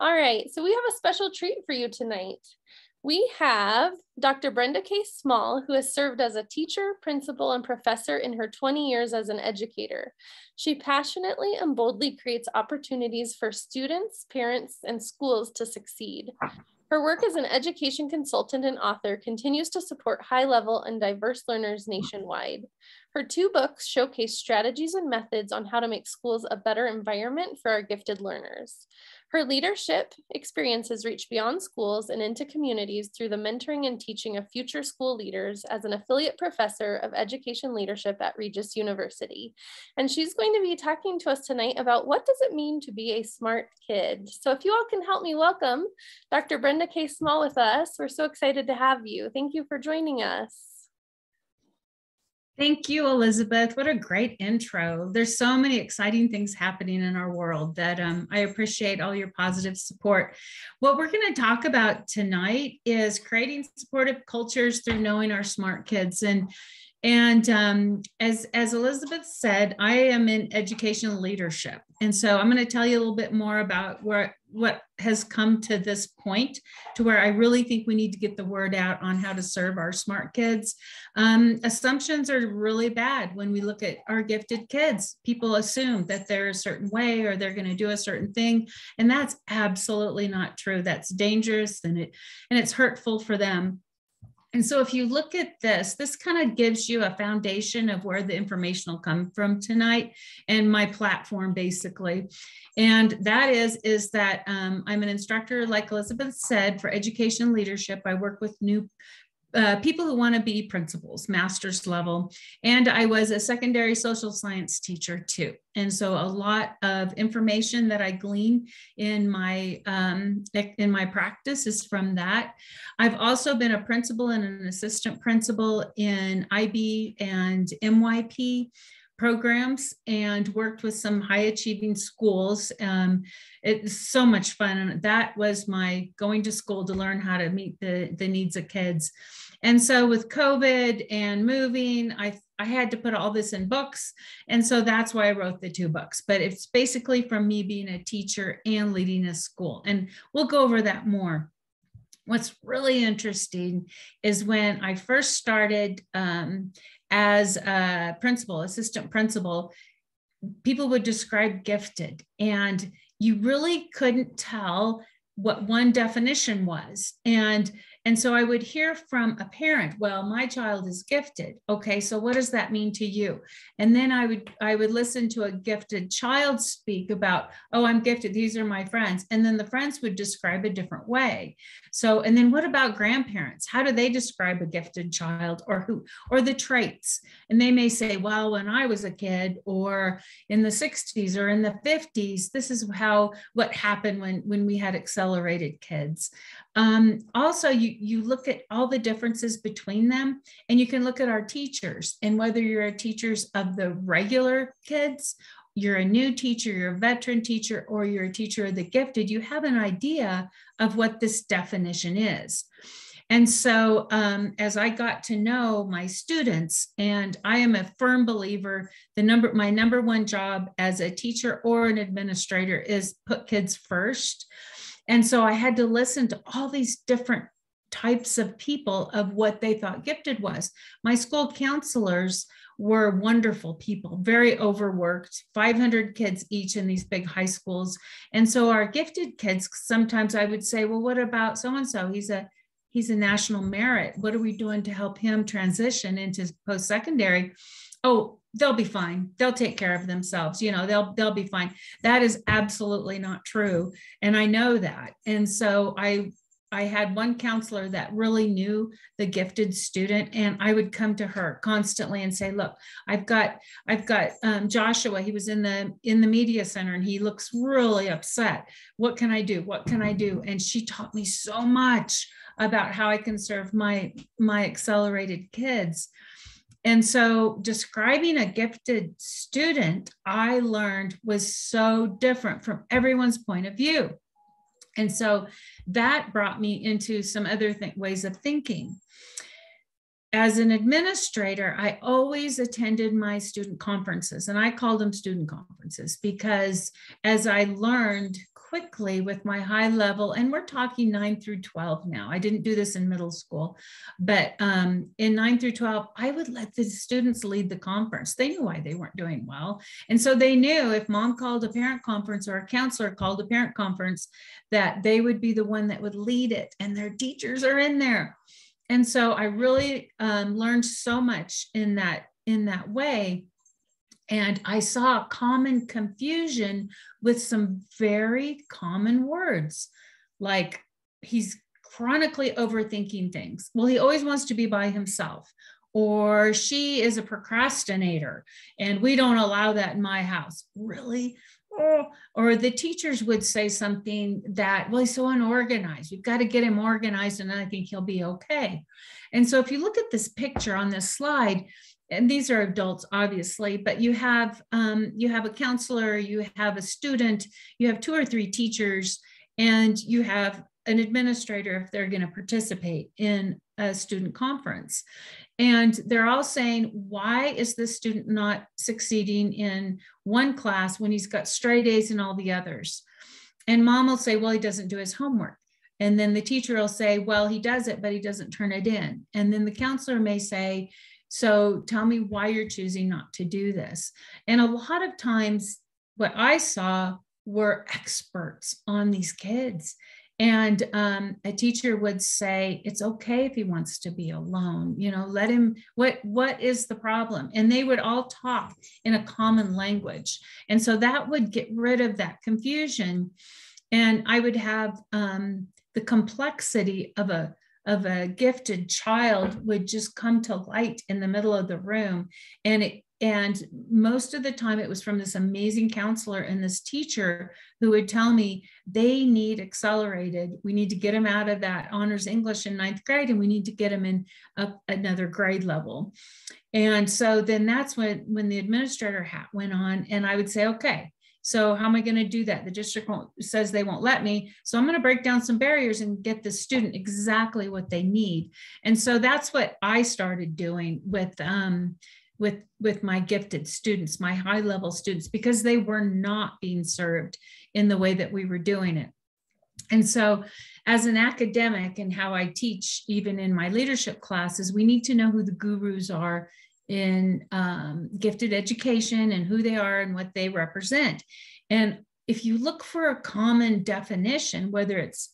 All right, so we have a special treat for you tonight. We have Dr. Brenda K. Small, who has served as a teacher, principal, and professor in her 20 years as an educator. She passionately and boldly creates opportunities for students, parents, and schools to succeed. Her work as an education consultant and author continues to support high-level and diverse learners nationwide. Her 2 books showcase strategies and methods on how to make schools a better environment for our gifted learners. Her leadership experiences reach beyond schools and into communities through the mentoring and teaching of future school leaders as an affiliate professor of education leadership at Regis University. And she's going to be talking to us tonight about what does it mean to be a smart kid. So if you all can help me welcome Dr. Brenda K. Small with us. We're so excited to have you. Thank you for joining us. Thank you, Elizabeth. What a great intro. There's so many exciting things happening in our world that I appreciate all your positive support. What we're going to talk about tonight is creating supportive cultures through knowing our smart kids. And as Elizabeth said, I am in educational leadership. And so I'm going to tell you a little bit more about what has come to this point to where I really think we need to get the word out on how to serve our smart kids. Assumptions are really bad when we look at our gifted kids. People assume that they're a certain way or they're going to do a certain thing. And that's absolutely not true. That's dangerous and it's hurtful for them. And so if you look at this kind of gives you a foundation of where the information will come from tonight and my platform basically. And that is that I'm an instructor, like Elizabeth said, for education leadership. I work with new people who want to be principals, master's level. And I was a secondary social science teacher too. And so a lot of information that I glean in my practice is from that. I've also been a principal and an assistant principal in IB and MYP programs and worked with some high achieving schools. It's so much fun. And that was my going to school to learn how to meet the needs of kids. And so with COVID and moving, I had to put all this in books. And so that's why I wrote the 2 books. But it's basically from me being a teacher and leading a school. And we'll go over that more. What's really interesting is when I first started as a principal, assistant principal, people would describe gifted and you really couldn't tell what one definition was. And so I would hear from a parent, well, my child is gifted. Okay, so what does that mean to you? And then I would listen to a gifted child speak about, oh, I'm gifted, these are my friends. And then the friends would describe a different way. So, and then what about grandparents? How do they describe a gifted child or the traits? And they may say, well, when I was a kid or in the 60s or in the 50s, this is what happened when we had accelerated kids. Also, you look at all the differences between them, and you can look at our teachers and whether you're a teachers of the regular kids, you're a new teacher, you're a veteran teacher, or you're a teacher of the gifted, you have an idea of what this definition is. And so as I got to know my students, and I am a firm believer, my number one job as a teacher or an administrator is put kids first. And so I had to listen to all these different types of people of what they thought gifted was. My school counselors were wonderful people, very overworked, 500 kids each in these big high schools. And so our gifted kids, sometimes I would say, well, what about so-and-so? He's a national merit. What are we doing to help him transition into post-secondary? Oh, they'll be fine. They'll take care of themselves. They'll be fine. That is absolutely not true. And I know that. And so I had one counselor that really knew the gifted student, and I would come to her constantly and say, look, I've got Joshua, he was in the media center and he looks really upset. What can I do? What can I do? And she taught me so much about how I can serve my accelerated kids. And so describing a gifted student, I learned was so different from everyone's point of view. And so that brought me into some other ways of thinking. As an administrator, I always attended my student conferences, and I called them student conferences because as I learned quickly with my high level, and we're talking 9 through 12 now. I didn't do this in middle school, but in 9 through 12, I would let the students lead the conference. They knew why they weren't doing well. And so they knew if mom called a parent conference or a counselor called a parent conference, that they would be the one that would lead it, and their teachers are in there. And so I really learned so much in that way. And I saw common confusion with some very common words, like he's chronically overthinking things. Well, he always wants to be by himself, or she is a procrastinator, and we don't allow that in my house. Really? Oh. Or the teachers would say something that, well, he's so unorganized. We've got to get him organized, and then I think he'll be okay. And so if you look at this picture on this slide, and these are adults, obviously, but you have a counselor, you have a student, you have 2 or 3 teachers, and you have an administrator if they're going to participate in a student conference. And they're all saying, why is this student not succeeding in one class when he's got straight A's in all the others? And mom will say, well, he doesn't do his homework. And then the teacher will say, well, he does it, but he doesn't turn it in. And then the counselor may say, so tell me why you're choosing not to do this. And a lot of times what I saw were experts on these kids. And a teacher would say, it's okay if he wants to be alone, let him, what is the problem? And they would all talk in a common language. And so that would get rid of that confusion. And I would have the complexity of a gifted child would just come to light in the middle of the room. And most of the time it was from this amazing counselor and this teacher who would tell me they need accelerated. We need to get them out of that honors English in 9th grade, and we need to get them in another grade level. And so then that's when the administrator hat went on, and I would say, okay, so how am I going to do that? The district says they won't let me. So I'm going to break down some barriers and get the student exactly what they need. And so that's what I started doing with my gifted students, my high level students, because they were not being served in the way that we were doing it. And so as an academic, and how I teach even in my leadership classes, we need to know who the gurus are in gifted education and who they are and what they represent. And if you look for a common definition, whether it's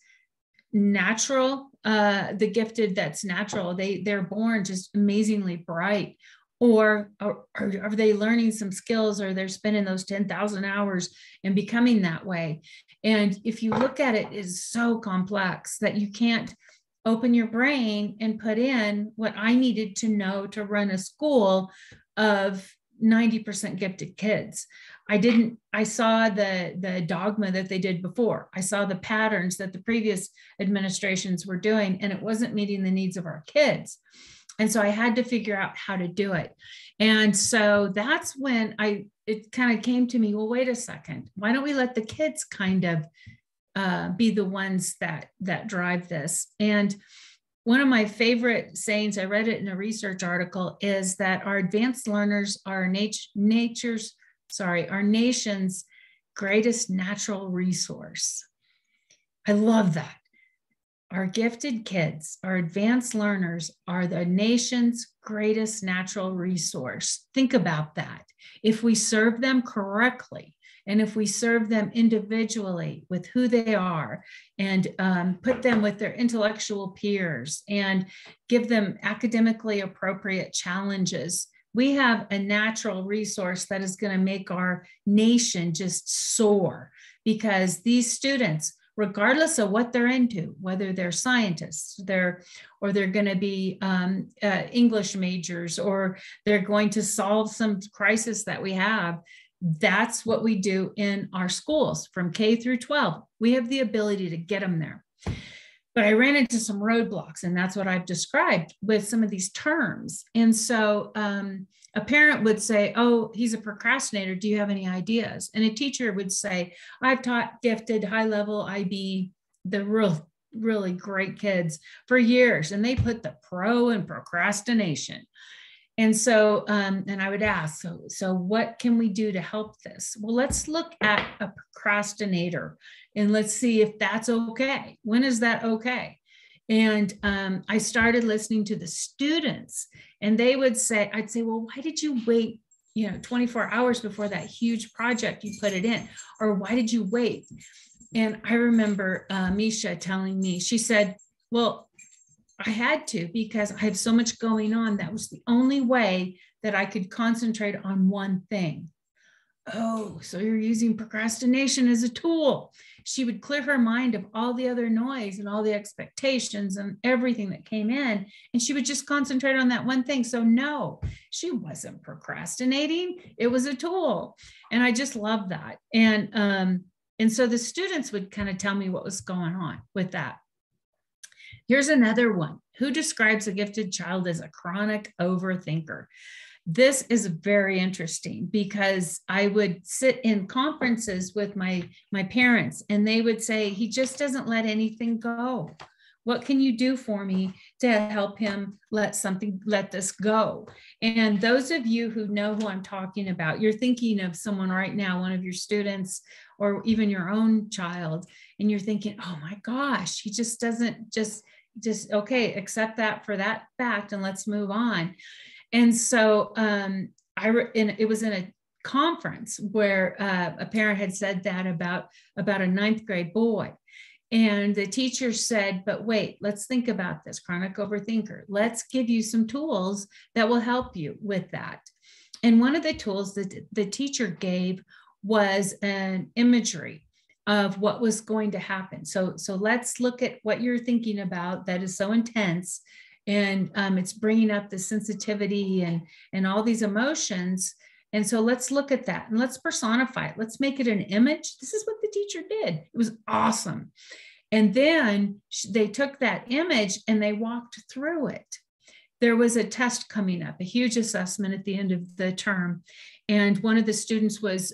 natural, the gifted that's natural, they're born just amazingly bright, or are they learning some skills, or they're spending those 10,000 hours and becoming that way. And if you look at it, it's so complex that you can't open your brain and put in what I needed to know to run a school of 90% gifted kids. I saw the dogma that they did before. I saw the patterns that the previous administrations were doing, and it wasn't meeting the needs of our kids. And so I had to figure out how to do it. And so that's when it kind of came to me, well, wait a second, why don't we let the kids kind of be the ones that drive this? And one of my favorite sayings, I read it in a research article, is that our advanced learners are our nation's greatest natural resource. I love that. Our gifted kids, our advanced learners, are the nation's greatest natural resource. Think about that. If we serve them correctly, and if we serve them individually with who they are, and put them with their intellectual peers, and give them academically appropriate challenges, we have a natural resource that is going to make our nation just soar, because these students, regardless of what they're into, whether they're scientists, they're going to be English majors, or they're going to solve some crisis that we have. That's what we do in our schools from K through 12. We have the ability to get them there. But I ran into some roadblocks, and that's what I've described with some of these terms. And so a parent would say, oh, he's a procrastinator. Do you have any ideas? And a teacher would say, I've taught gifted, high-level IB, the really great kids for years, and they put the pro in procrastination. And so, and I would ask, so what can we do to help this? Well, let's look at a procrastinator And let's see if that's okay. When is that okay? And I started listening to the students, and they would say, I'd say, well, why did you wait 24 hours before that huge project you put it in? Or why did you wait? And I remember Misha telling me, she said, well, I had to, because I have so much going on. That was the only way that I could concentrate on one thing. Oh, so you're using procrastination as a tool. She would clear her mind of all the other noise and all the expectations and everything that came in, and she would just concentrate on that one thing. So no, she wasn't procrastinating. It was a tool. And I just love that. And so the students would kind of tell me what was going on with that. Here's another one. Who describes a gifted child as a chronic overthinker? This is very interesting, because I would sit in conferences with my parents, and they would say, he just doesn't let anything go. What can you do for me to help him let this go? And those of you who know who I'm talking about, you're thinking of someone right now, one of your students, or even your own child, and you're thinking, oh my gosh, he just doesn't just okay, accept that for that fact, and let's move on. And so it was in a conference where a parent had said that about a ninth grade boy. And the teacher said, but wait, let's think about this, chronic overthinker. Let's give you some tools that will help you with that. And one of the tools that the teacher gave was an imagery of what was going to happen. So let's look at what you're thinking about that is so intense. And it's bringing up the sensitivity and all these emotions. And so let's look at that and let's personify it. Let's make it an image. This is what the teacher did. It was awesome. And then they took that image and they walked through it. There was a test coming up, a huge assessment at the end of the term. And one of the students was,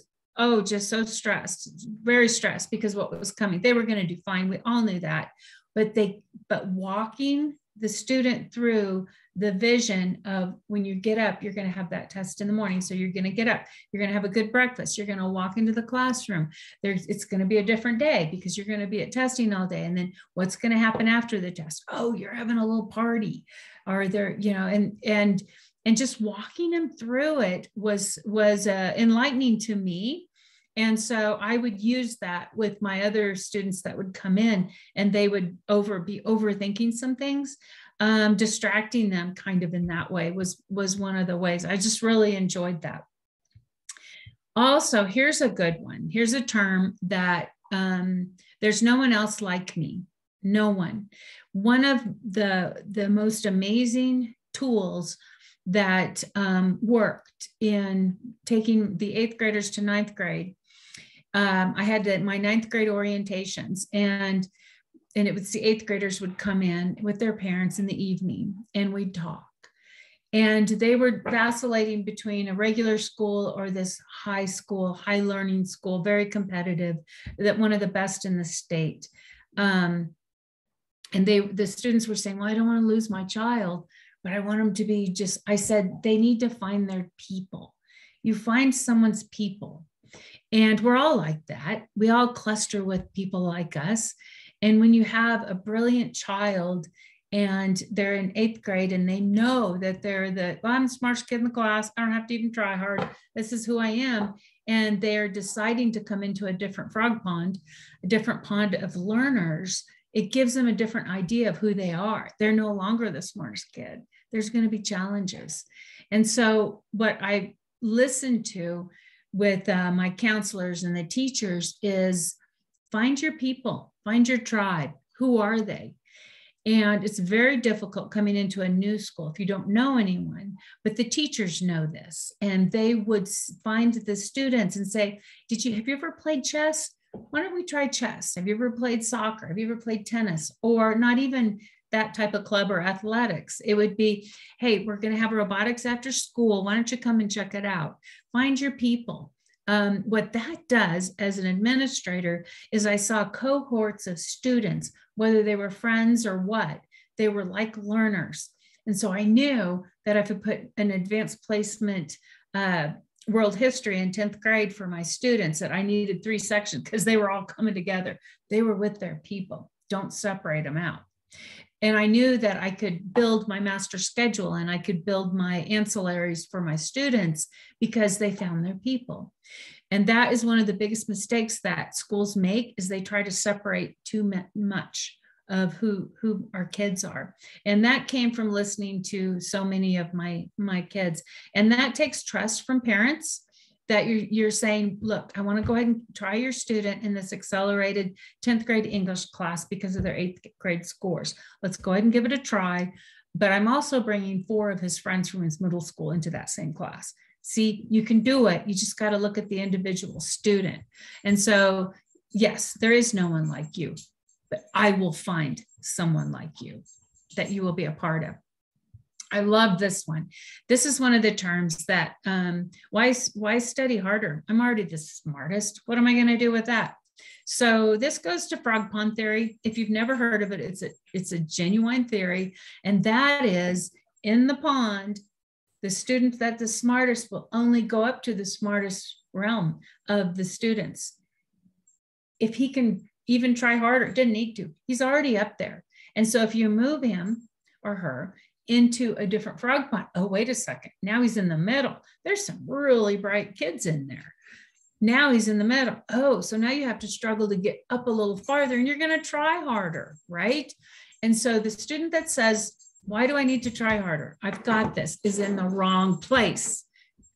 just so stressed, very stressed, because what was coming. They were going to do fine. We all knew that. But walking the student through the vision of, when you get up, you're going to have that test in the morning. So you're going to get up, you're going to have a good breakfast, you're going to walk into the classroom. It's going to be a different day because you're going to be at testing all day. And then what's going to happen after the test? Oh, you're having a little party, or there, and just walking them through it was enlightening to me. And so I would use that with my other students that would come in, and they would be overthinking some things. Distracting them kind of in that way was one of the ways. I just really enjoyed that. Also, here's a good one. Here's a term that there's no one else like me. No one. One of the most amazing tools that worked in taking the 8th graders to 9th grade. I had my 9th grade orientations, and it was the 8th graders would come in with their parents in the evening, and we'd talk. And they were vacillating between a regular school or this high school, high learning school, very competitive, that one of the best in the state. And the students were saying, well, I don't want to lose my child, but I want them to be I said, they need to find their people. You find someone's people. And we're all like that. We all cluster with people like us. And when you have a brilliant child and they're in 8th grade and they know that I'm the smartest kid in the class, I don't have to even try hard, this is who I am. And they're deciding to come into a different frog pond, a different pond of learners, it gives them a different idea of who they are. They're no longer the smartest kid. There's going to be challenges. And so what I listened to with my counselors and the teachers is find your people, find your tribe. Who are they? And it's very difficult coming into a new school if you don't know anyone, but the teachers know this, and they would find the students and say, have you ever played chess? Why don't we try chess? Have you ever played soccer? Have you ever played tennis? Or not even that type of club or athletics. It would be, hey, we're going to have robotics after school. Why don't you come and check it out? Find your people. What that does as an administrator is I saw cohorts of students, whether they were friends or what, they were like learners. And so I knew that if I put an advanced placement world history in 10th grade for my students that I needed 3 sections because they were all coming together. They were with their people. Don't separate them out. And I knew that I could build my master schedule and I could build my ancillaries for my students because they found their people. And that is one of the biggest mistakes that schools make, is they try to separate too much of who our kids are. And that came from listening to so many of my kids. And that takes trust from parents, that you're saying, look, I want to go ahead and try your student in this accelerated 10th grade English class because of their 8th grade scores. Let's go ahead and give it a try. But I'm also bringing 4 of his friends from his middle school into that same class. See, you can do it. You just got to look at the individual student. And so, yes, there is no one like you, but I will find someone like you that you will be a part of. I love this one. This is one of the terms that, why study harder? I'm already the smartest. What am I going to do with that? So this goes to frog pond theory. If you've never heard of it, it's a genuine theory. And that is, in the pond, the student that's the smartest will only go up to the smartest realm of the students. If he can even try harder, didn't need to, he's already up there. And so if you move him or her into a different frog pond, oh, wait a second, now he's in the middle. There's some really bright kids in there. Now he's in the middle. Oh, so now you have to struggle to get up a little farther, and you're going to try harder, right? And so the student that says, why do I need to try harder? I've got this, is in the wrong place,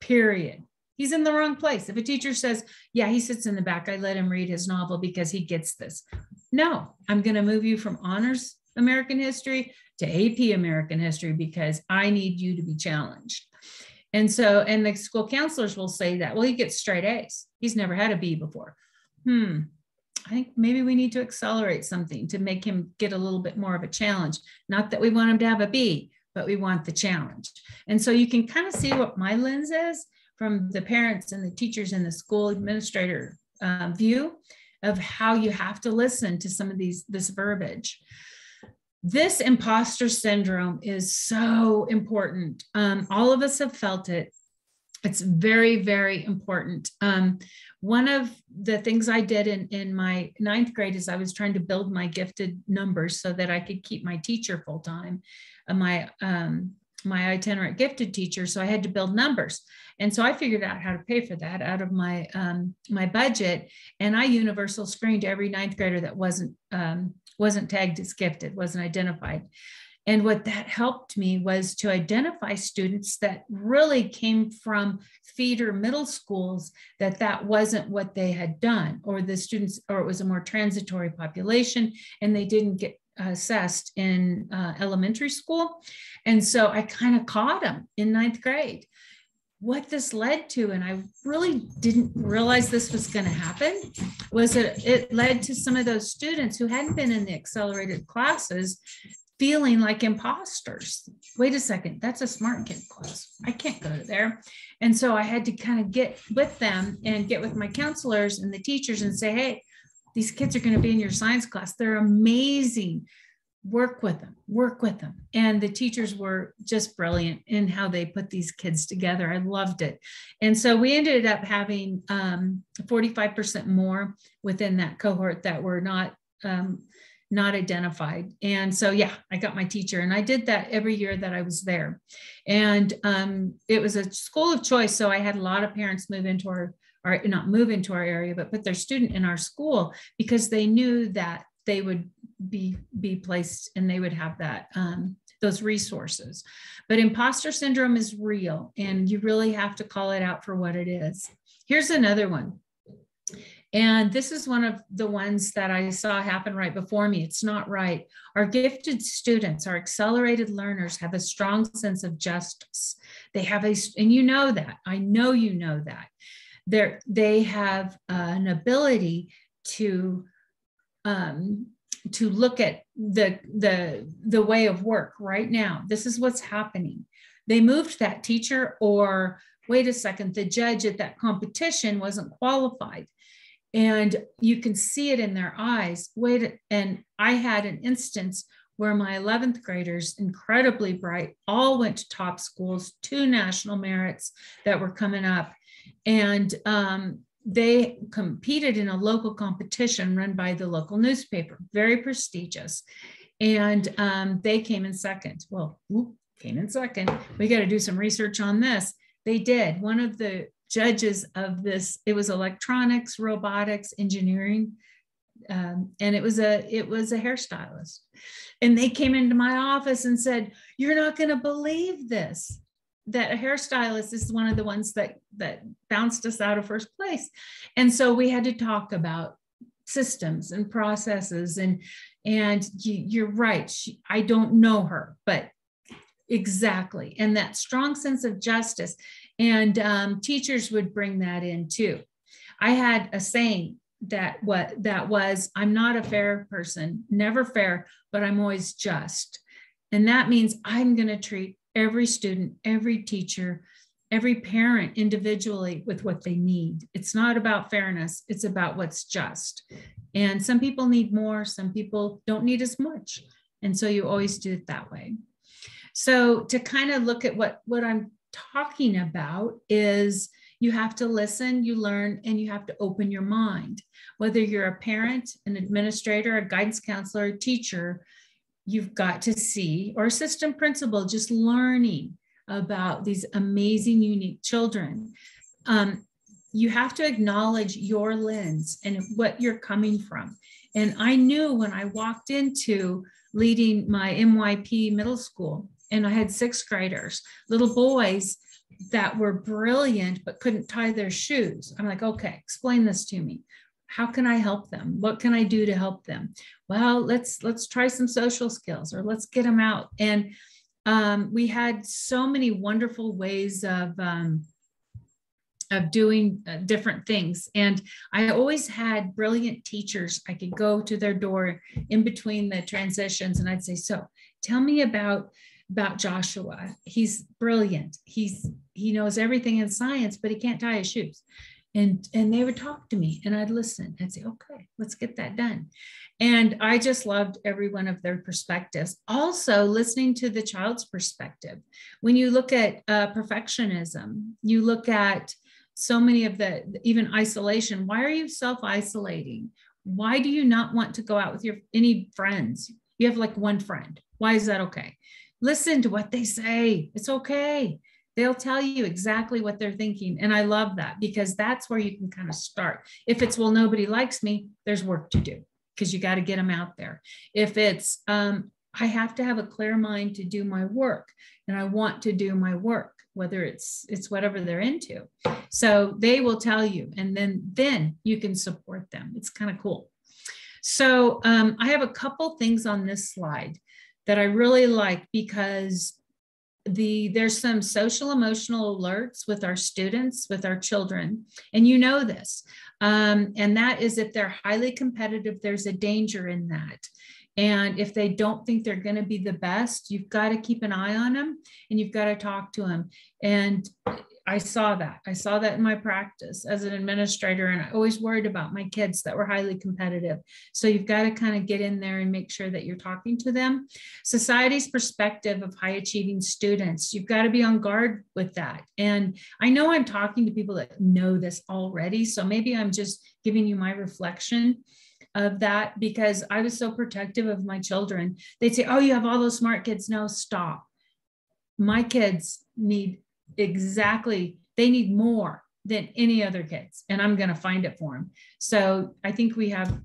period. He's in the wrong place. If a teacher says, yeah, he sits in the back, I let him read his novel because he gets this. No, I'm going to move you from honors American history to AP American history because I need you to be challenged. And so, and the school counselors will say that, well, he gets straight A's. He's never had a B before. I think maybe we need to accelerate something to make him get a little bit more of a challenge. Not that we want him to have a B, but we want the challenge. And so you can kind of see what my lens is from the parents and the teachers and the school administrator view of how you have to listen to some of this verbiage. This imposter syndrome is so important. All of us have felt it. It's very, very important. One of the things I did in my 9th grade is I was trying to build my gifted numbers so that I could keep my teacher full time, my itinerant gifted teacher. So I had to build numbers. And so I figured out how to pay for that out of my budget. And I universal screened every 9th grader that wasn't tagged as gifted, wasn't identified. And what that helped me was to identify students that really came from feeder middle schools, that wasn't what they had done, or the students, or it was a more transitory population and they didn't get assessed in elementary school. And so I kind of caught them in 9th grade. What this led to, and I really didn't realize this was going to happen, was that it led to some of those students who hadn't been in the accelerated classes feeling like imposters. Wait a second, that's a smart kid class. I can't go to there. And so I had to kind of get with them and get with my counselors and the teachers and say, hey, these kids are going to be in your science class. They're amazing. Work with them, work with them. And the teachers were just brilliant in how they put these kids together. I loved it. And so we ended up having 45% more within that cohort that were not identified. And so, yeah, I got my teacher, and I did that every year that I was there. And it was a school of choice. So I had a lot of parents move into our not move into our area, but put their student in our school because they knew that they would be placed and they would have that those resources. But imposter syndrome is real, and you really have to call it out for what it is. Here's another one. And this is one of the ones that I saw happen right before me. It's not right. Our gifted students, our accelerated learners, have a strong sense of justice. They have and you know that. I know you know that. They have an ability to look at the way of work right now. This is what's happening. They moved that teacher, or wait a second, the judge at that competition wasn't qualified. And you can see it in their eyes. And I had an instance where my 11th graders, incredibly bright, all went to top schools, 2 national merits that were coming up. And they competed in a local competition run by the local newspaper, very prestigious. And they came in second. Well, came in second. We got to do some research on this. They did. One of the judges of this, it was electronics, robotics, engineering, and it was a hairstylist. And they came into my office and said, "You're not going to believe this, that a hairstylist is one of the ones that bounced us out of first place." And so we had to talk about systems and processes, and you're right. I don't know her, but exactly. And that strong sense of justice, and teachers would bring that in too. I had a saying that was, "I'm not a fair person, never fair, but I'm always just." And that means I'm going to treat every student, every teacher, every parent individually with what they need. It's not about fairness. It's about what's just. And some people need more, some people don't need as much. And so you always do it that way. So to kind of look at what I'm talking about is, you have to listen, you learn, and you have to open your mind. Whether you're a parent, an administrator, a guidance counselor, a teacher, you've got to see, or assistant principal, just learning about these amazing, unique children. You have to acknowledge your lens and what you're coming from. And I knew when I walked into leading my MYP middle school, and I had 6th graders, little boys that were brilliant, but couldn't tie their shoes. I'm like, okay, explain this to me. How can I help them? What can I do to help them? Well, let's try some social skills, or let's get them out. And we had so many wonderful ways of doing different things. And I always had brilliant teachers. I could go to their door in between the transitions, and I'd say, "So tell me about Joshua. He's brilliant. He knows everything in science, but he can't tie his shoes." And they would talk to me, and I'd listen and say, "Okay, let's get that done." And I just loved every one of their perspectives. Also, listening to the child's perspective. When you look at perfectionism, you look at so many of even isolation. Why are you self-isolating? Why do you not want to go out with any friends? You have like one friend. Why is that okay? Listen to what they say. It's okay. They'll tell you exactly what they're thinking. And I love that, because that's where you can kind of start. If it's, "Well, nobody likes me," there's work to do, because you got to get them out there. If it's, "I have to have a clear mind to do my work, and I want to do my work," whether it's whatever they're into. So they will tell you, and then you can support them. It's kind of cool. So I have a couple things on this slide that I really like, because there's some social emotional alerts with our students, with our children, and you know this, and that is, if they're highly competitive, there's a danger in that. And if they don't think they're going to be the best, you've got to keep an eye on them, and you've got to talk to them. And I saw that in my practice as an administrator, and I always worried about my kids that were highly competitive. So you've got to kind of get in there and make sure that you're talking to them. Society's perspective of high achieving students, you've got to be on guard with that. And I know I'm talking to people that know this already, so maybe I'm just giving you my reflection of that, because I was so protective of my children. They'd say, "Oh, you have all those smart kids." No, stop. My kids need they need more than any other kids, and I'm going to find it for them. So I think we have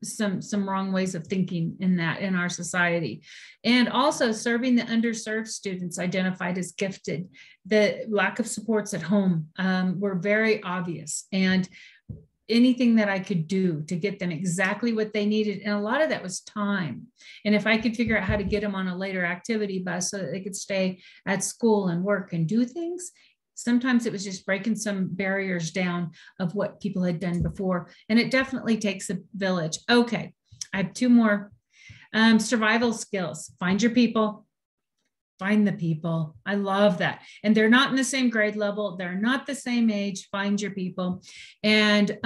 some wrong ways of thinking in our society. And also serving the underserved students identified as gifted. The lack of supports at home were very obvious, and anything that I could do to get them exactly what they needed. And a lot of that was time. And if I could figure out how to get them on a later activity bus so that they could stay at school and work and do things, sometimes it was just breaking some barriers down of what people had done before. And it definitely takes a village. Okay, I have 2 more. Survival skills. Find your people. Find the people. I love that. And they're not in the same grade level. They're not the same age. Find your people. And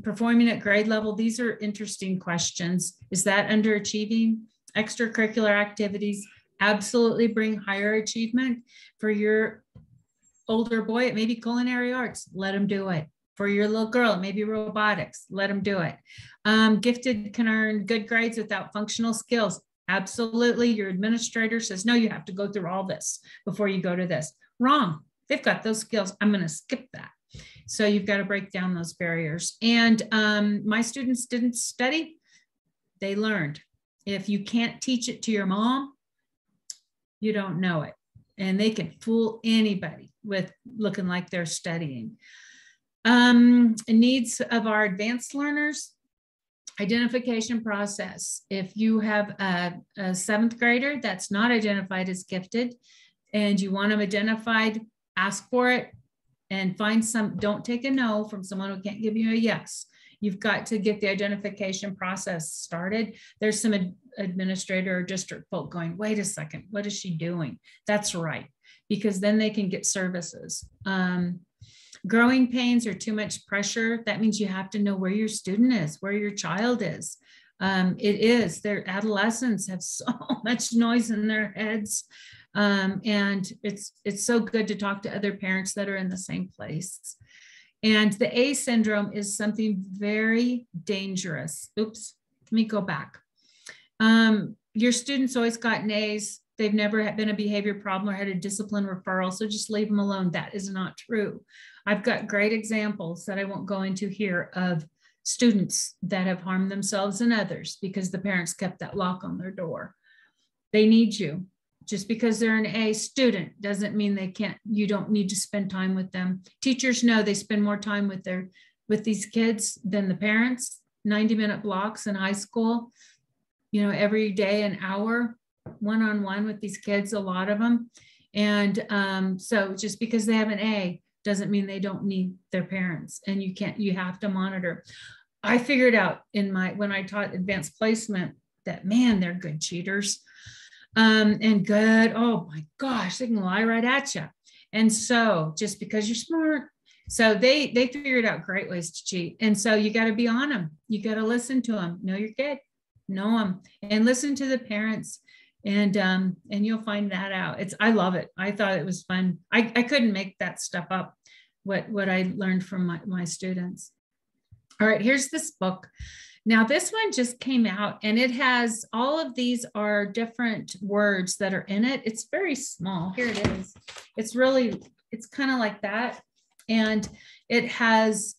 performing at grade level. These are interesting questions. Is that underachieving? Extracurricular activities absolutely bring higher achievement for your older boy, it may be culinary arts, let them do it. For your little girl, it may be robotics, let them do it. Gifted can earn good grades without functional skills. Absolutely. Your administrator says, no, you have to go through all this before you go to this. Wrong. They've got those skills. I'm going to skip that. So you've got to break down those barriers. And my students didn't study. They learned. If you can't teach it to your mom, you don't know it. And they can fool anybody with looking like they're studying. Needs of our advanced learners, identification process. If you have a seventh grader that's not identified as gifted and you want them identified, ask for it and find some, don't take a no from someone who can't give you a yes. You've got to get the identification process started. There's some administrator or district folk going, wait a second, what is she doing? That's right, because then they can get services. Growing pains or too much pressure, that means you have to know where your student is, where your child is. It is, their adolescents have so much noise in their heads. And it's so good to talk to other parents that are in the same place. And the A syndrome is something very dangerous. Oops, let me go back. Your students always gotten A's. They've never been a behavior problem or had a discipline referral, so just leave them alone. That is not true. I've got great examples that I won't go into here of students that have harmed themselves and others because the parents kept that lock on their door. They need you. Just because they're an A student doesn't mean they can't, you don't need to spend time with them. Teachers know they spend more time with these kids than the parents. 90-minute blocks in high school, every day, an hour, one-on-one with these kids, a lot of them. And so just because they have an A doesn't mean they don't need their parents, and you have to monitor. I figured out when I taught advanced placement that, man, they're good cheaters. And good, oh my gosh, they can lie right at you. And so just because you're smart, so they figured out great ways to cheat. And so you got to be on them. You got to listen to them. Know your kid, know them, and listen to the parents. And you'll find that out. I love it. I thought it was fun. I couldn't make that stuff up, what I learned from my students. All right, here's this book. Now this one just came out, and it has, all of these are different words that are in it. It's very small. Here it is. It's kind of like that. And it has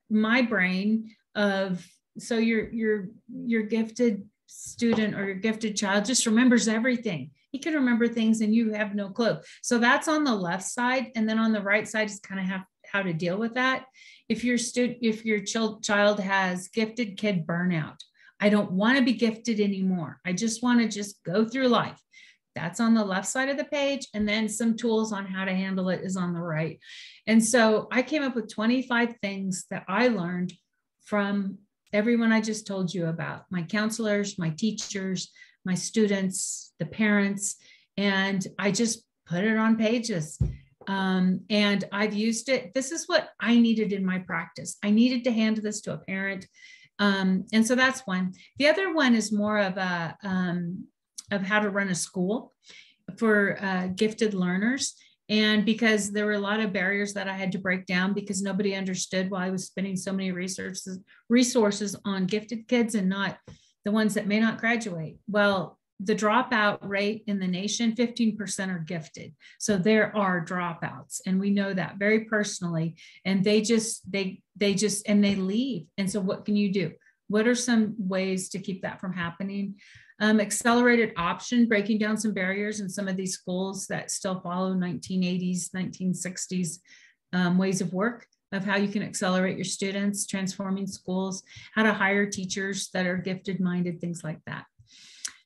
my brain of, so your gifted student or your gifted child just remembers everything. He can remember things and you have no clue. So that's on the left side. And then on the right side is kind of how to deal with that. If your child has gifted kid burnout, I don't want to be gifted anymore. I just want to go through life. That's on the left side of the page. And then some tools on how to handle it is on the right. And so I came up with 25 things that I learned from everyone I just told you about, my counselors, my teachers, my students, the parents, and I just put it on pages. And I've used it. This is what I needed in my practice. I needed to hand this to a parent. And so that's one. The other one is more of how to run a school for gifted learners. And because there were a lot of barriers that I had to break down because nobody understood why I was spending so many resources on gifted kids and not the ones that may not graduate. Well, the dropout rate in the nation, 15% are gifted. So there are dropouts, and we know that very personally, and they leave. And so what can you do? What are some ways to keep that from happening? Accelerated option, breaking down some barriers in some of these schools that still follow 1980s, 1960s ways of work, of how you can accelerate your students, transforming schools, how to hire teachers that are gifted minded, things like that.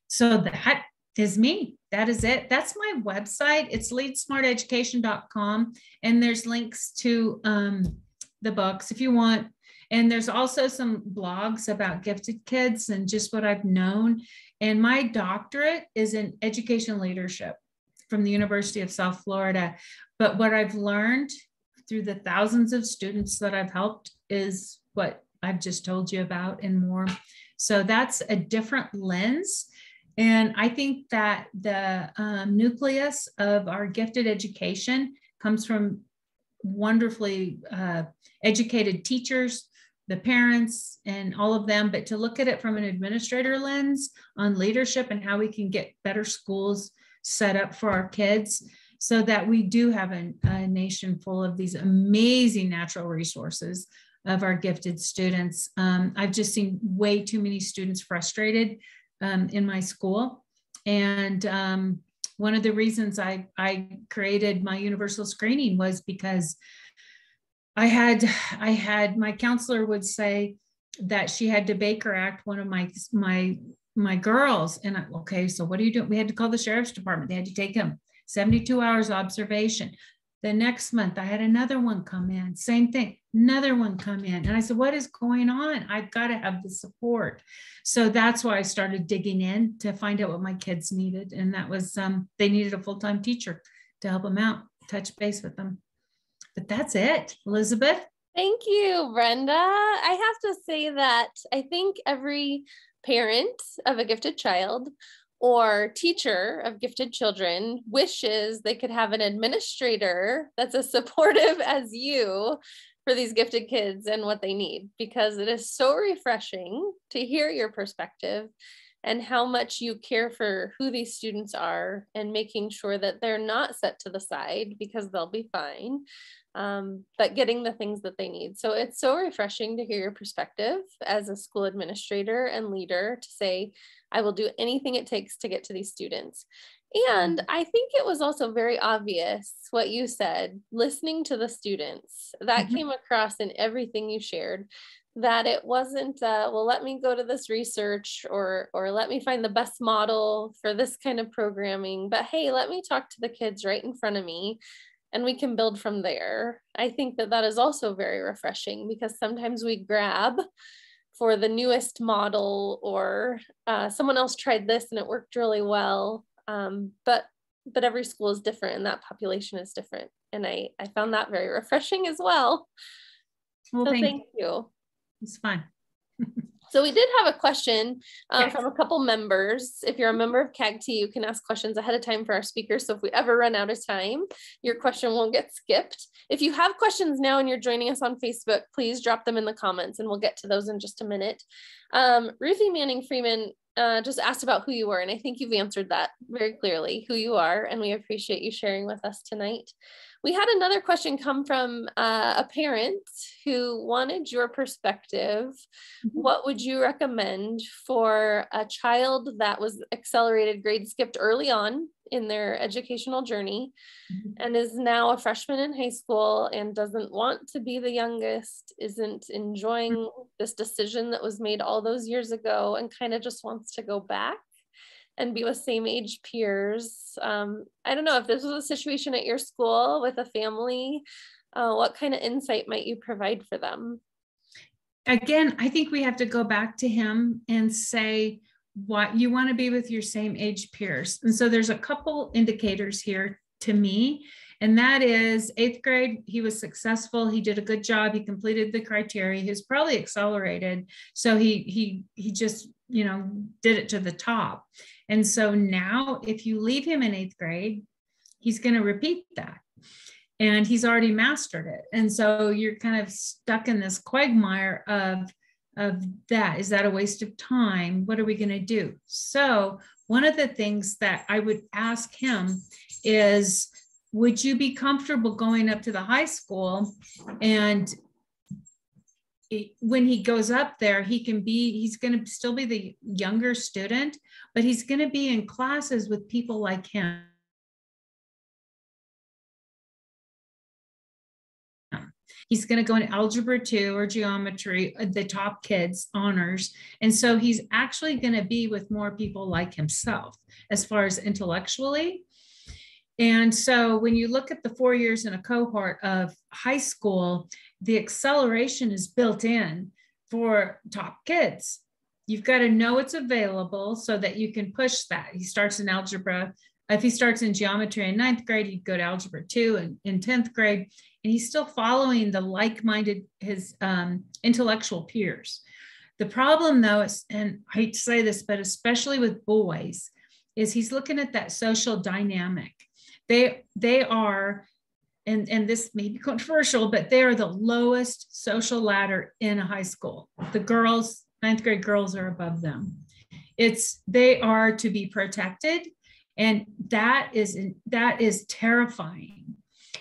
So that is me. That is it. That's my website. It's leadsmarteducation.com. And there's links to the books if you want. And there's also some blogs about gifted kids and just what I've known. And my doctorate is in education leadership from the University of South Florida. But what I've learned through the thousands of students that I've helped is what I've just told you about and more. So that's a different lens. And I think that the nucleus of our gifted education comes from wonderfully educated teachers, the parents, and all of them. But to look at it from an administrator lens on leadership and how we can get better schools set up for our kids so that we do have a nation full of these amazing natural resources of our gifted students. I've just seen way too many students frustrated in my school. And one of the reasons I created my universal screening was because I had my counselor would say that she had to Baker Act one of my girls. And okay, so what are you doing? We had to call the sheriff's department. They had to take him 72 hours observation. The next month, I had another one come in, same thing, another one come in. And I said, what is going on? I've got to have the support. So that's why I started digging in to find out what my kids needed. And that was, they needed a full-time teacher to help them out, touch base with them. But that's it, Elizabeth. Thank you, Brenda. I have to say that I think every parent of a gifted child or teacher of gifted children wishes they could have an administrator that's as supportive as you for these gifted kids and what they need, because it is so refreshing to hear your perspective and how much you care for who these students are and making sure that they're not set to the side because they'll be fine, but getting the things that they need. So it's so refreshing to hear your perspective as a school administrator and leader to say, I will do anything it takes to get to these students. And I think it was also very obvious what you said, listening to the students. That came across in everything you shared, that it wasn't, well, let me go to this research or let me find the best model for this kind of programming, but hey, let me talk to the kids right in front of me and we can build from there. I think that that is also very refreshing because sometimes we grab for the newest model or someone else tried this and it worked really well. But every school is different and that population is different. And I found that very refreshing as well. Well, so thank you. It's fun. So we did have a question from a couple members. If you're a member of CAGT, you can ask questions ahead of time for our speakers. So if we ever run out of time, your question won't get skipped. If you have questions now and you're joining us on Facebook, please drop them in the comments and we'll get to those in just a minute. Ruthie Manning Freeman just asked about who you were, and I think you've answered that very clearly, who you are, and we appreciate you sharing with us tonight. We had another question come from a parent who wanted your perspective. What would you recommend for a child that was accelerated grade skipped early on in their educational journey and is now a freshman in high school and doesn't want to be the youngest, isn't enjoying this decision that was made all those years ago and kind of just wants to go back and be with same age peers? I don't know if this was a situation at your school with a family, what kind of insight might you provide for them? Again, I think we have to go back to him and say what you want to be with your same age peers. And so there's a couple indicators here to me, and that is 8th grade, he was successful. He did a good job. He completed the criteria. He was probably accelerated. So he just, you know, did it to the top. And so now if you leave him in 8th grade, he's going to repeat that. And he's already mastered it. And so you're kind of stuck in this quagmire of that. Is that a waste of time? What are we going to do? So one of the things that I would ask him is, would you be comfortable going up to the high school? And when he goes up there, he's going to still be the younger student, but he's going to be in classes with people like him. He's going to go in algebra 2 or geometry, the top kids, honors. And so he's actually going to be with more people like himself as far as intellectually. And so when you look at the 4 years in a cohort of high school, the acceleration is built in for top kids. You've got to know it's available so that you can push that. He starts in algebra. If he starts in geometry in 9th grade, he'd go to algebra 2 and in 10th grade, and he's still following the like-minded, his intellectual peers. The problem though is, and I hate to say this, but especially with boys, is he's looking at that social dynamic. They are, and this may be controversial, but they are the lowest social ladder in a high school. The girls, ninth grade girls, are above them. They are to be protected, and that is terrifying.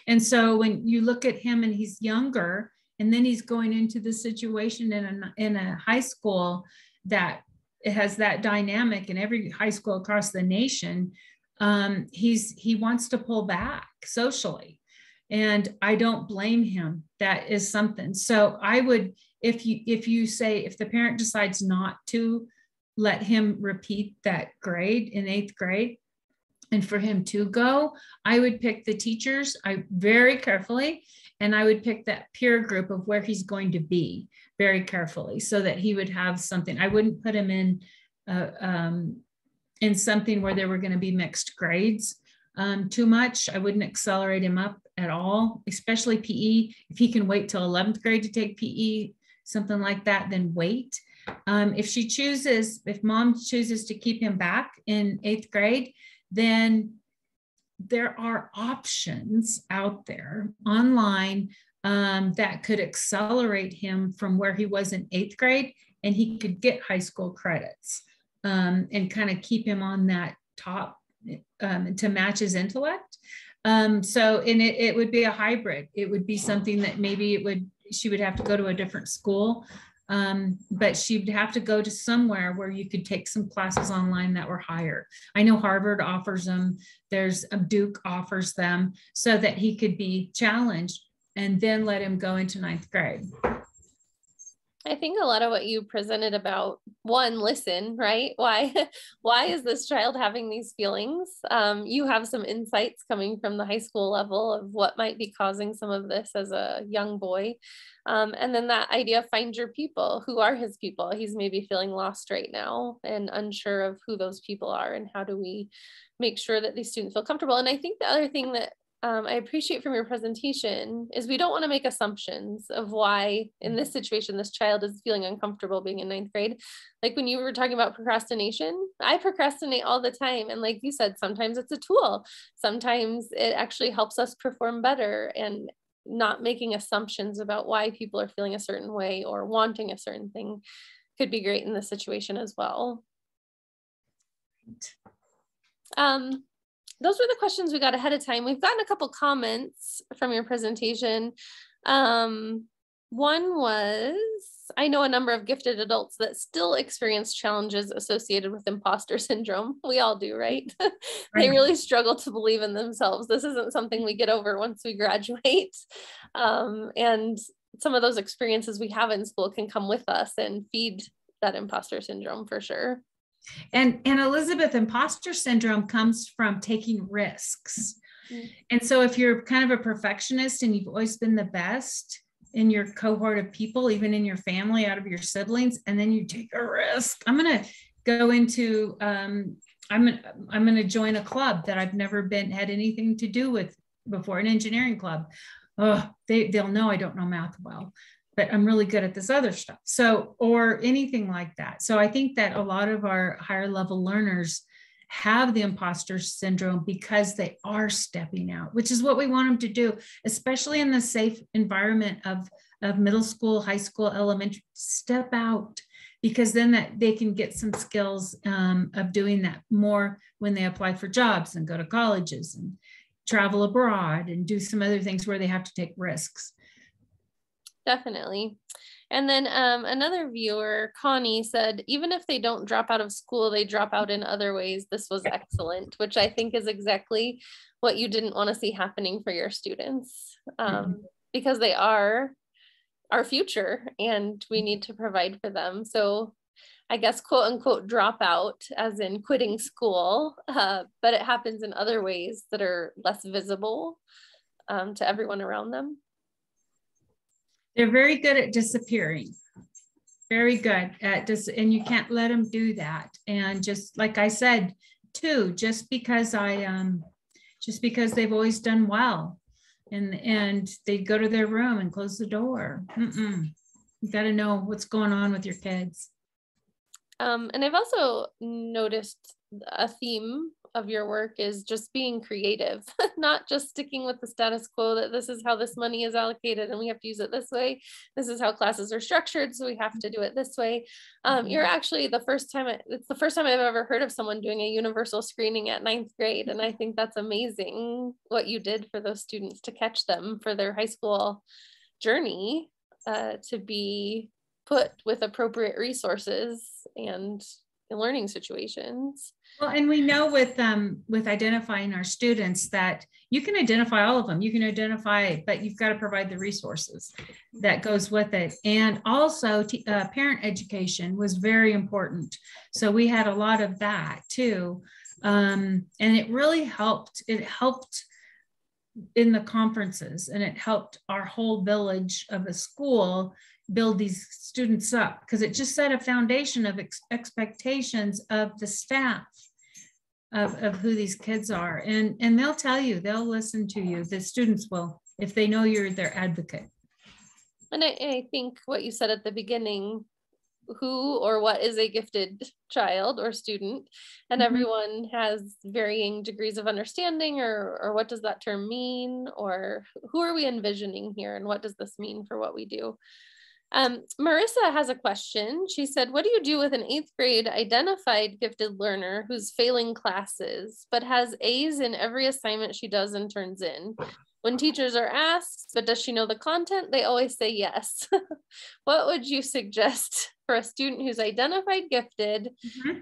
And so when you look at him and he's younger, and then he's going into the situation in a high school that it has that dynamic, in every high school across the nation, he wants to pull back socially. And I don't blame him. That is something. So I would, if the parent decides not to let him repeat that grade in 8th grade, and for him to go, I would pick the teachers very carefully, and I would pick that peer group of where he's going to be very carefully, so that he would have something. I wouldn't put him in something where there were going to be mixed grades too much. I wouldn't accelerate him up at all, especially PE. If he can wait till 11th grade to take PE, something like that, then wait. If mom chooses to keep him back in 8th grade, then there are options out there online that could accelerate him from where he was in 8th grade, and he could get high school credits and kind of keep him on that top to match his intellect. It would be a hybrid. It would be something that maybe she would have to go to a different school, but she'd have to go to somewhere where you could take some classes online that were higher. I know Harvard offers them. There's Duke offers them, so that he could be challenged, and then let him go into 9th grade. I think a lot of what you presented about, one, listen, right? Why is this child having these feelings? You have some insights coming from the high school level of what might be causing some of this as a young boy. And then that idea of find your people. Who are his people? He's maybe feeling lost right now and unsure of who those people are, and how do we make sure that these students feel comfortable. And I think the other thing that I appreciate from your presentation is we don't want to make assumptions of why in this situation this child is feeling uncomfortable being in 9th grade. Like when you were talking about procrastination, I procrastinate all the time. And like you said, sometimes it's a tool. Sometimes it actually helps us perform better, and not making assumptions about why people are feeling a certain way or wanting a certain thing could be great in this situation as well. Those were the questions we got ahead of time. We've gotten a couple comments from your presentation. One was, I know a number of gifted adults that still experience challenges associated with imposter syndrome. We all do, right? They really struggle to believe in themselves. This isn't something we get over once we graduate. And some of those experiences we have in school can come with us and feed that imposter syndrome for sure. And Elizabeth, imposter syndrome comes from taking risks. Mm-hmm. And so if you're kind of a perfectionist and you've always been the best in your cohort of people, even in your family, out of your siblings, and then you take a risk. I'm going to go into, I'm going to join a club that I've never had anything to do with before, an engineering club. Oh, they'll know I don't know math well, but I'm really good at this other stuff. So, or anything like that. So I think that a lot of our higher level learners have the imposter syndrome because they are stepping out, which is what we want them to do, especially in the safe environment of middle school, high school, elementary. Step out, because then that they can get some skills of doing that more when they apply for jobs and go to colleges and travel abroad and do some other things where they have to take risks. Definitely. And then another viewer, Connie, said, even if they don't drop out of school, they drop out in other ways. This was excellent, which I think is exactly what you didn't want to see happening for your students, because they are our future and we need to provide for them. So I guess, quote unquote, drop out as in quitting school, but it happens in other ways that are less visible to everyone around them. They're very good at disappearing, very good at and you can't let them do that. And just like I said, too, just because they've always done well and they go to their room and close the door. You got to know what's going on with your kids. And I've also noticed a theme of your work is just being creative, not just sticking with the status quo that this is how this money is allocated and we have to use it this way. This is how classes are structured, so we have to do it this way. You're actually it's the first time I've ever heard of someone doing a universal screening at 9th grade. And I think that's amazing what you did for those students to catch them for their high school journey, to be put with appropriate resources and learning situations. Well, and we know with identifying our students that you can identify all of them. You can identify, but you've got to provide the resources that goes with it. And also parent education was very important. So we had a lot of that too. And it really helped. It helped in the conferences, and it helped our whole village of a school build these students up, because it just set a foundation of expectations of the staff of who these kids are. And they'll tell you, they'll listen to you. The students will, if they know you're their advocate. And I think what you said at the beginning, who or what is a gifted child or student, and everyone has varying degrees of understanding, or what does that term mean, or who are we envisioning here, and what does this mean for what we do? Marissa has a question. She said, what do you do with an 8th grade identified gifted learner who's failing classes, but has A's in every assignment she does and turns in? When teachers are asked, but does she know the content? They always say yes. What would you suggest for a student who's identified gifted,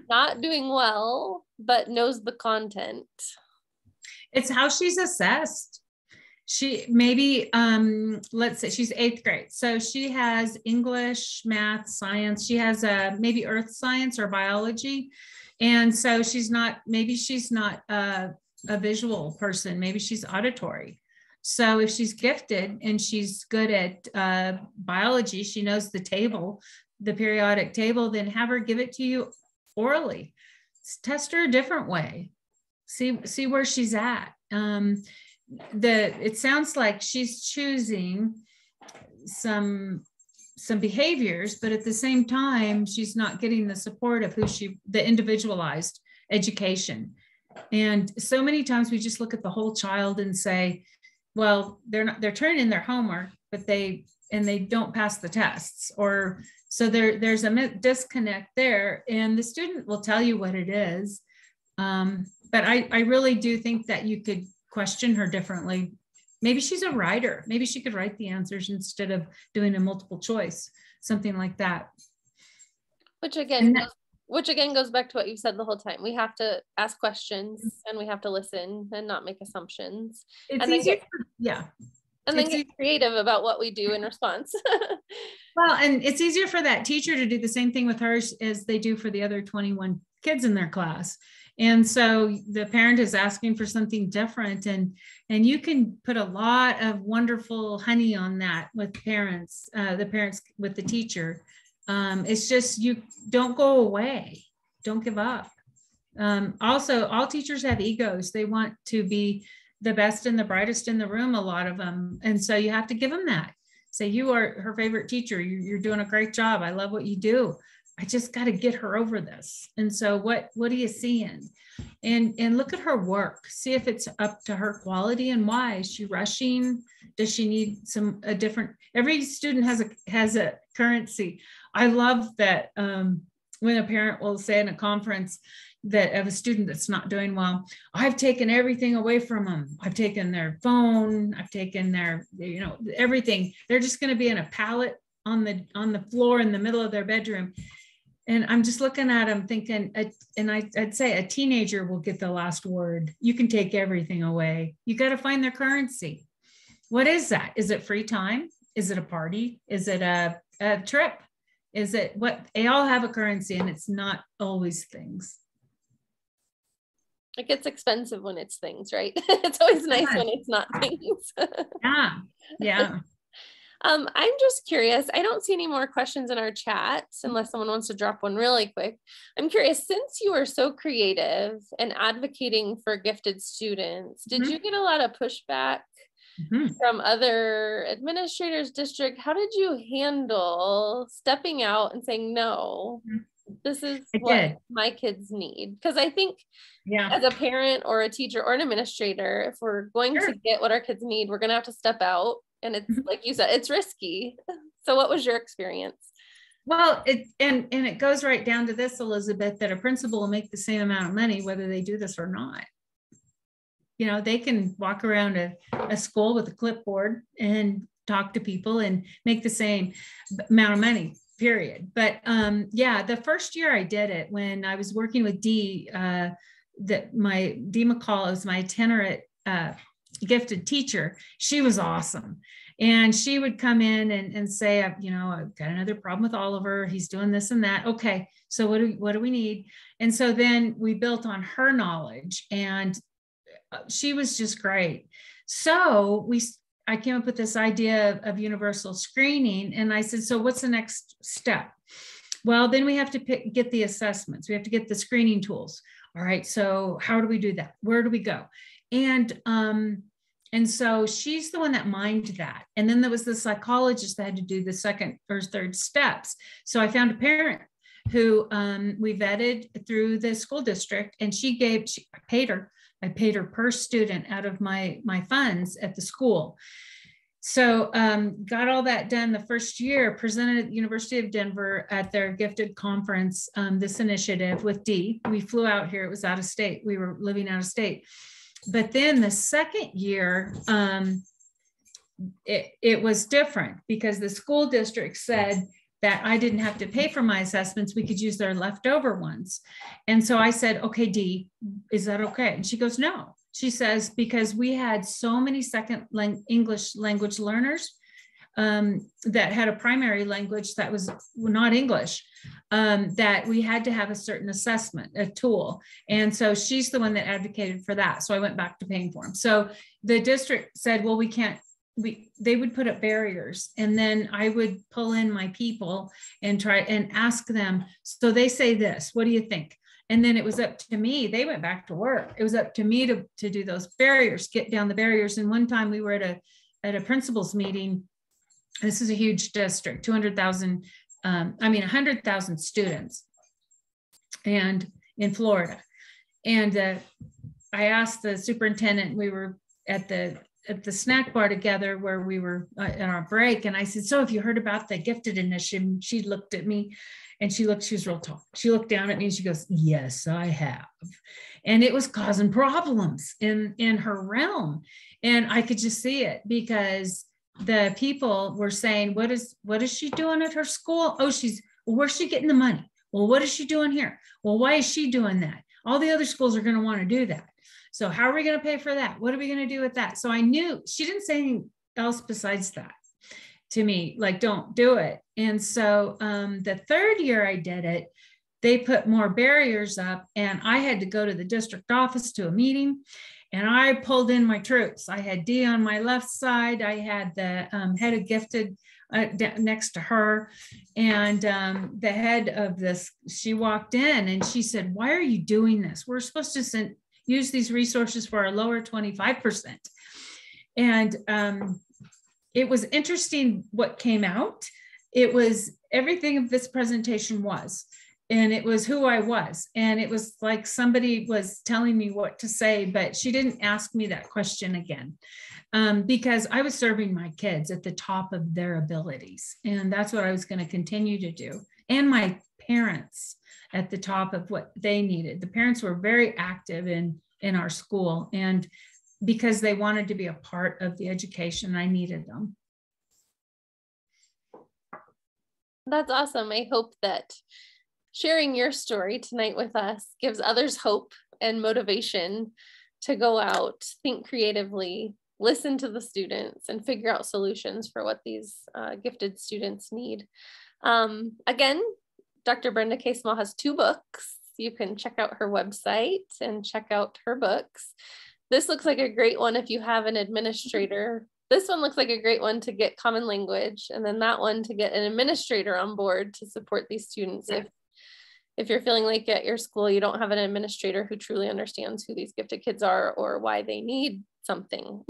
not doing well, but knows the content? It's how she's assessed. She maybe, let's say she's 8th grade. So she has English, math, science. She has maybe earth science or biology. And so maybe she's not a visual person. Maybe she's auditory. So if she's gifted and she's good at biology, she knows the table, the periodic table, then have her give it to you orally. Test her a different way. See where she's at. It sounds like she's choosing some behaviors, but at the same time, she's not getting the support of the individualized education. And so many times we just look at the whole child and say, well, they're turning in their homework, but they don't pass the tests, or so there's a disconnect there, and the student will tell you what it is. But I really do think that you could question her differently. Maybe she's a writer. Maybe she could write the answers instead of doing a multiple choice, something like that. Which again goes back to what you said the whole time. We have to ask questions and we have to listen and not make assumptions. It's and easier. And then get creative about what we do in response. Well, and it's easier for that teacher to do the same thing with hers as they do for the other 21 kids in their class. And so the parent is asking for something different, and you can put a lot of wonderful honey on that with parents, the parents with the teacher. It's just, you don't go away. Don't give up. Also, all teachers have egos. They want to be the best and the brightest in the room, a lot of them. And so you have to give them that. Say, you are her favorite teacher. You're doing a great job. I love what you do. I just got to get her over this. And so what are you seeing? And look at her work. See if it's up to her quality and why. Is she rushing? Does she need a different? Every student has a currency. I love that when a parent will say in a conference that of a student that's not doing well, I've taken everything away from them. I've taken their phone. I've taken their, everything. They're just going to be in a pallet on the floor in the middle of their bedroom. And I'm just looking at them thinking, and I'd say a teenager will get the last word. You can take everything away. You got to find their currency. What is that? Is it free time? Is it a party? Is it a trip? Is it what? They all have a currency, and it's not always things. It gets expensive when it's things, right? It's always nice when it's not things. Yeah. I'm just curious. I don't see any more questions in our chat unless someone wants to drop one really quick. I'm curious, since you are so creative and advocating for gifted students, did you get a lot of pushback from other administrators, district. How did you handle stepping out and saying, no, this is what my kids need? Because I think as a parent or a teacher or an administrator, if we're going to get what our kids need, we're going to have to step out. And it's like you said, it's risky. So what was your experience? Well, it goes right down to this, Elizabeth, that a principal will make the same amount of money, whether they do this or not. You know, they can walk around a school with a clipboard and talk to people and make the same amount of money, period. But the first year I did it, when I was working with Dee, my Dee McCall was my itinerant gifted teacher. She was awesome. And she would come in and say, I've got another problem with Oliver. He's doing this and that. Okay, so what do we need? And so then we built on her knowledge, and she was just great. So I came up with this idea of universal screening. And I said, so what's the next step? Well, then we have to get the assessments. We have to get the screening tools. All right, so how do we do that? Where do we go? And so she's the one that mined that. And then there was the psychologist that had to do the second or third steps. So I found a parent who we vetted through the school district, and I paid her per student out of my funds at the school. So got all that done the first year, presented at the University of Denver at their gifted conference, this initiative with Dee. We flew out here. It was out of state. We were living out of state. But then the second year, it was different, because the school district said that I didn't have to pay for my assessments. We could use their leftover ones. And so I said, okay, Dee, is that okay? And she goes, no. She says, because we had so many second English language learners that had a primary language that was not English, that we had to have a certain assessment, a tool. And so she's the one that advocated for that. So I went back to paying for them. So the district said, well, they would put up barriers, and then I would pull in my people and try and ask them. So they say this, what do you think? And then it was up to me. They went back to work. It was up to me to do those barriers, get down the barriers. And one time we were at a principal's meeting. This is a huge district, 100,000 students, and in Florida. And I asked the superintendent, we were at the snack bar together where we were in our break. And I said, so have you heard about the gifted initiative? She looked at me, and she was real tall. She looked down at me and she goes, yes, I have. And it was causing problems in her realm. And I could just see it, because the people were saying, what is she doing at her school? Oh, where's she getting the money? Well, what is she doing here? Well, why is she doing that? All the other schools are going to want to do that. So how are we going to pay for that? What are we going to do with that? So I knew she didn't say anything else besides that to me, like, don't do it. And so the third year I did it, they put more barriers up, and I had to go to the district office to a meeting, and I pulled in my troops. I had Dee on my left side. I had the head of gifted next to her, and the head of this, she walked in and she said, why are you doing this? We're supposed to use these resources for our lower 25%. And it was interesting what came out. It was everything of this presentation was, and it was who I was. And it was like somebody was telling me what to say, but she didn't ask me that question again, because I was serving my kids at the top of their abilities. And that's what I was going to continue to do. And my parents at the top of what they needed. The parents were very active in our school, and because they wanted to be a part of the education, I needed them. That's awesome. I hope that sharing your story tonight with us gives others hope and motivation to go out, think creatively, listen to the students, and figure out solutions for what these gifted students need. Again, Dr. Brenda K. Small has 2 books. You can check out her website and check out her books. This looks like a great one if you have an administrator. This one looks like a great one to get common language, and then that one to get an administrator on board to support these students. If you're feeling like at your school you don't have an administrator who truly understands who these gifted kids are or why they need something.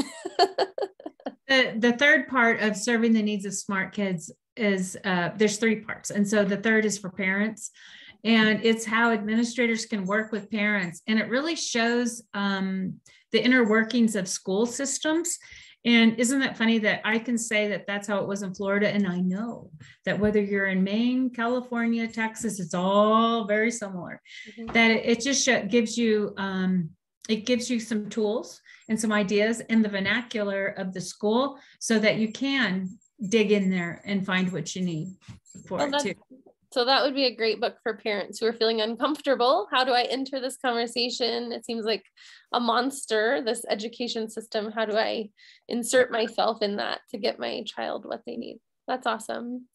The third part of serving the needs of smart kids is there's 3 parts. And so the third is for parents, and it's how administrators can work with parents. And it really shows the inner workings of school systems. And isn't that funny that I can say that that's how it was in Florida? And I know that whether you're in Maine, California, Texas, it's all very similar. Mm-hmm. That it just gives you, it gives you some tools and some ideas in the vernacular of the school so that you can dig in there and find what you need for it too. So that would be a great book for parents who are feeling uncomfortable. How do I enter this conversation? It seems like a monster, this education system. How do I insert myself in that to get my child what they need? That's awesome.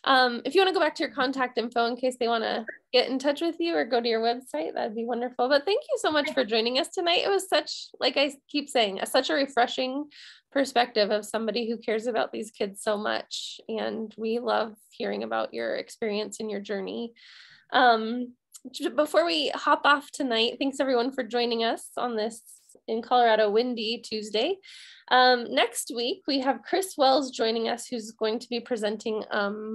If you want to go back to your contact info in case they want to get in touch with you or go to your website, that'd be wonderful. But thank you so much for joining us tonight. It was such, like I keep saying, such a refreshing perspective of somebody who cares about these kids so much. And we love hearing about your experience and your journey. Before we hop off tonight, thanks everyone for joining us on this in Colorado windy Tuesday. Next week, we have Chris Wells joining us, who's going to be presenting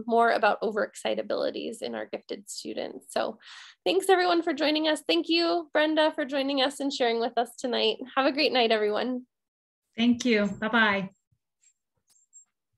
more about overexcitabilities in our gifted students. So thanks everyone for joining us. Thank you, Brenda, for joining us and sharing with us tonight. Have a great night, everyone. Thank you. Bye-bye.